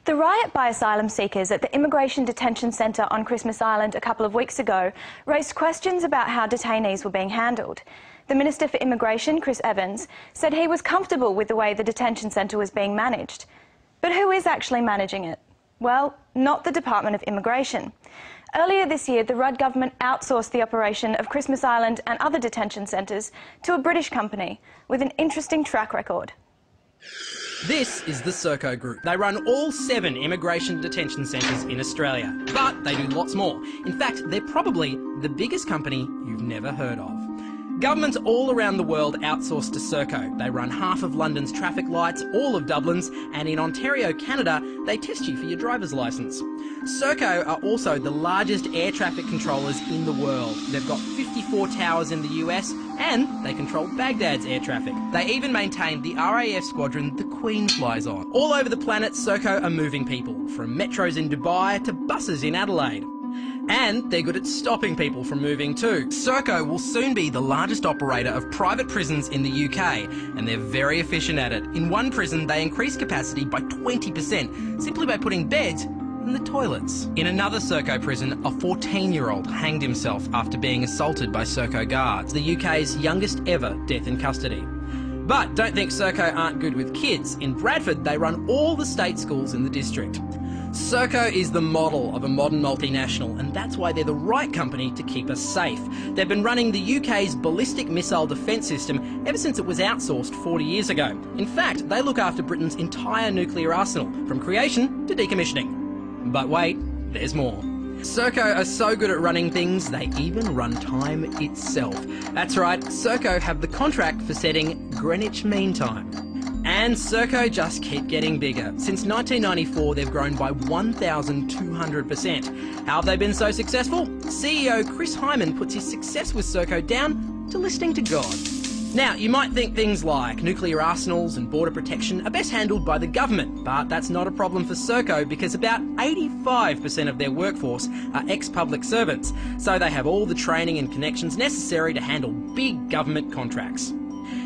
The riot by asylum seekers at the Immigration Detention Centre on Christmas Island a couple of weeks ago raised questions about how detainees were being handled. The Minister for Immigration, Chris Evans, said he was comfortable with the way the detention centre was being managed. But who is actually managing it? Well, not the Department of Immigration. Earlier this year, the Rudd government outsourced the operation of Christmas Island and other detention centres to a British company with an interesting track record. This is the Serco Group. They run all 7 immigration detention centres in Australia, but they do lots more. In fact, they're probably the biggest company you've never heard of. Governments all around the world outsource to Serco. They run half of London's traffic lights, all of Dublin's, and in Ontario, Canada, they test you for your driver's licence. Serco are also the largest air traffic controllers in the world. They've got 54 towers in the US, and they control Baghdad's air traffic. They even maintain the RAF squadron the Queen flies on. All over the planet, Serco are moving people, from metros in Dubai to buses in Adelaide. And they're good at stopping people from moving too. Serco will soon be the largest operator of private prisons in the UK, and they're very efficient at it. In one prison, they increase capacity by 20%, simply by putting beds in the toilets. In another Serco prison, a 14-year-old hanged himself after being assaulted by Serco guards, the UK's youngest ever death in custody. But don't think Serco aren't good with kids. In Bradford, they run all the state schools in the district. Serco is the model of a modern multinational, and that's why they're the right company to keep us safe. They've been running the UK's ballistic missile defence system ever since it was outsourced 40 years ago. In fact, they look after Britain's entire nuclear arsenal, from creation to decommissioning. But wait, there's more. Serco are so good at running things, they even run time itself. That's right, Serco have the contract for setting Greenwich Mean Time. And Serco just keep getting bigger. Since 1994, they've grown by 1,200%. How have they been so successful? CEO Chris Hyman puts his success with Serco down to listening to God. Now, you might think things like nuclear arsenals and border protection are best handled by the government, but that's not a problem for Serco because about 85% of their workforce are ex-public servants, so they have all the training and connections necessary to handle big government contracts.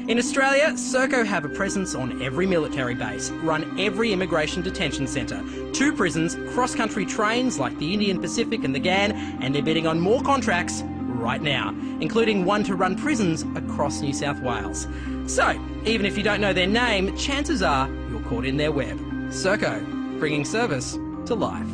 In Australia, Serco have a presence on every military base, run every immigration detention centre, 2 prisons, cross-country trains like the Indian Pacific and the GAN, and they're bidding on more contracts right now, including one to run prisons across New South Wales. So, even if you don't know their name, chances are you're caught in their web. Serco, bringing service to life.